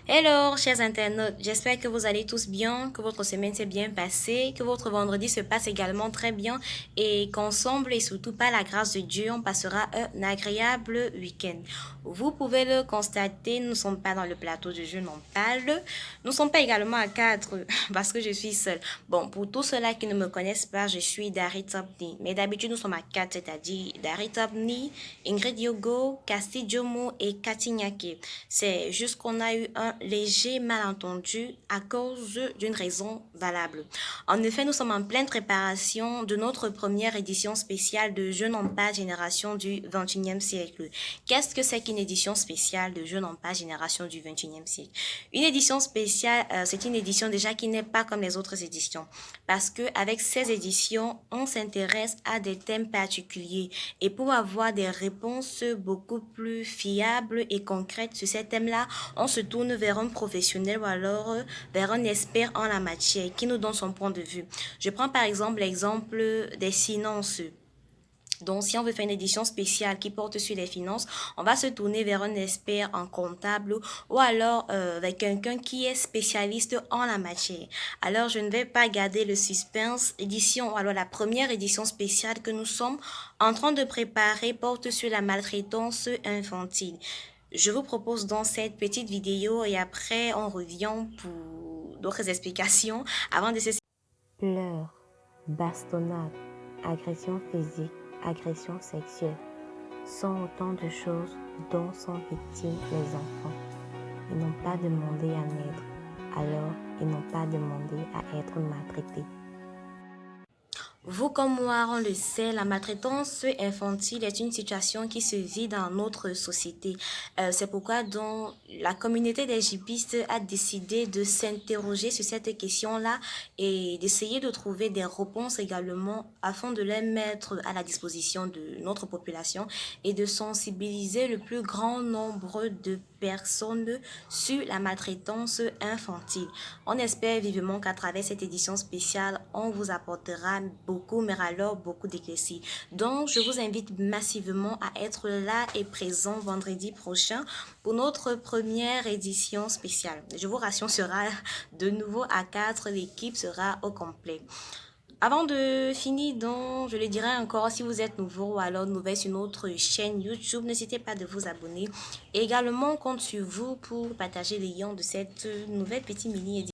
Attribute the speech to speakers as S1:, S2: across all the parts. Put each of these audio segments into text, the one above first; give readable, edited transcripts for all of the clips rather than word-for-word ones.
S1: Hello, chers internautes, j'espère que vous allez tous bien, que votre semaine s'est bien passée, que votre vendredi se passe également très bien et qu'ensemble et surtout par la grâce de Dieu, on passera un agréable week-end. Vous pouvez le constater, nous ne sommes pas dans le plateau de Je n'en parle, nous ne sommes pas également à quatre parce que je suis seule. Bon, pour tous ceux-là qui ne me connaissent pas, je suis Dari Topni, mais d'habitude nous sommes à quatre, c'est-à-dire Dari Topni, Ingrid Yogo, Casti Jomo et Cathy Nyake. C'est juste qu'on a eu un léger malentendu à cause d'une raison valable. En effet, nous sommes en pleine préparation de notre première édition spéciale de Jeunes en pas génération du 21e siècle. Qu'est-ce que c'est qu'une édition spéciale de Jeunes en pas génération du 21e siècle? Une édition spéciale, c'est une édition déjà qui n'est pas comme les autres éditions. Parce que avec ces éditions, on s'intéresse à des thèmes particuliers. Et pour avoir des réponses beaucoup plus fiables et concrètes sur ces thèmes-là, on se tourne vers un professionnel ou alors vers un expert en la matière qui nous donne son point de vue. Je prends par exemple l'exemple des finances. Donc, si on veut faire une édition spéciale qui porte sur les finances, on va se tourner vers un expert en comptable ou alors avec quelqu'un qui est spécialiste en la matière. Alors, je ne vais pas garder le suspense. Édition, alors la première édition spéciale que nous sommes en train de préparer porte sur la maltraitance infantile. Je vous propose donc cette petite vidéo et après on revient pour d'autres explications avant de se...
S2: Pleurs, bastonnades, agressions physiques, agressions sexuelles sont autant de choses dont sont victimes les enfants. Ils n'ont pas demandé à naître, alors ils n'ont pas demandé à être maltraités.
S1: Vous comme moi, on le sait, la maltraitance infantile est une situation qui se vit dans notre société. C'est pourquoi donc, la communauté des gypistes a décidé de s'interroger sur cette question-là et d'essayer de trouver des réponses également afin de les mettre à la disposition de notre population et de sensibiliser le plus grand nombre de personnes sur la maltraitance infantile. On espère vivement qu'à travers cette édition spéciale, on vous apportera beaucoup, mais alors beaucoup d'éclaircies. Donc, je vous invite massivement à être là et présent vendredi prochain pour notre première édition spéciale. Je vous rassure, sera de nouveau à 4, l'équipe sera au complet. Avant de finir, donc, je le dirai encore, si vous êtes nouveau ou alors nouvelle sur notre chaîne YouTube, n'hésitez pas de vous abonner. Et également, on compte sur vous pour partager les liens de cette nouvelle petite mini-édition.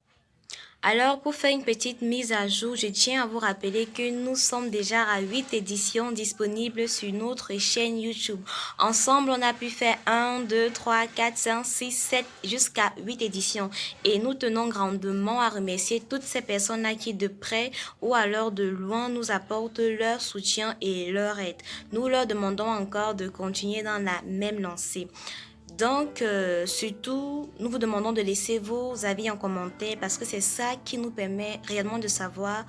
S1: Alors, pour faire une petite mise à jour, je tiens à vous rappeler que nous sommes déjà à 8 éditions disponibles sur notre chaîne YouTube. Ensemble, on a pu faire 1, 2, 3, 4, 5, 6, 7, jusqu'à 8 éditions. Et nous tenons grandement à remercier toutes ces personnes-là qui, de près ou alors de loin, nous apportent leur soutien et leur aide. Nous leur demandons encore de continuer dans la même lancée. Donc, surtout, nous vous demandons de laisser vos avis en commentaire parce que c'est ça qui nous permet réellement de savoir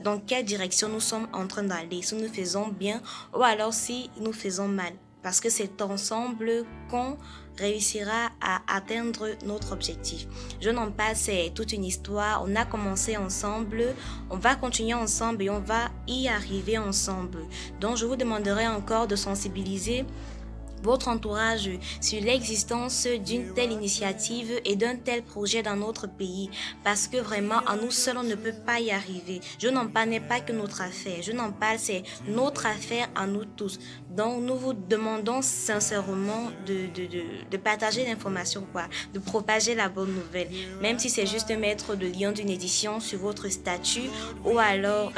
S1: dans quelle direction nous sommes en train d'aller, si nous faisons bien ou alors si nous faisons mal. Parce que c'est ensemble qu'on réussira à atteindre notre objectif. Je n'en parle, c'est toute une histoire. On a commencé ensemble, on va continuer ensemble et on va y arriver ensemble. Donc, je vous demanderai encore de sensibiliser votre entourage sur l'existence d'une telle initiative et d'un tel projet dans notre pays parce que vraiment à nous seuls on ne peut pas y arriver. Je n'en parle n'est pas que notre affaire, je n'en parle c'est notre affaire à nous tous. Donc nous vous demandons sincèrement de partager l'information, quoi, de propager la bonne nouvelle, même si c'est juste mettre le lien d'une édition sur votre statut ou alors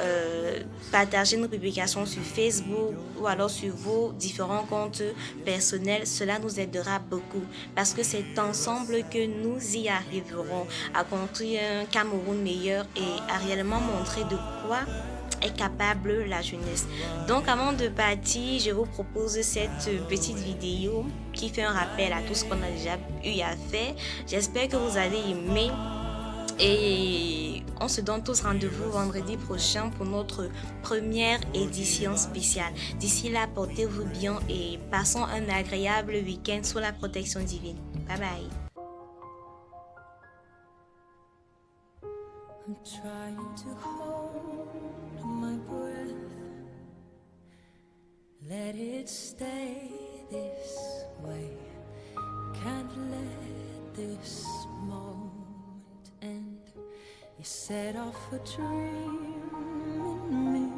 S1: partager nos publications sur Facebook ou alors sur vos différents comptes personnels. Cela nous aidera beaucoup parce que c'est ensemble que nous y arriverons à construire un Cameroun meilleur et à réellement montrer de quoi est capable la jeunesse. Donc avant de partir, je vous propose cette petite vidéo qui fait un rappel à tout ce qu'on a déjà eu à faire. J'espère que vous allez aimer. Et on se donne tous rendez-vous vendredi prochain pour notre première édition spéciale. D'ici là, portez-vous bien et passons un agréable week-end sous la protection divine. Bye bye. I'm trying to hold my breath. Let it stay this way. Can't let
S3: this moment end. You set off a dream in me,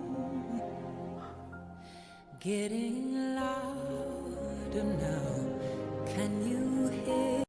S3: getting louder now.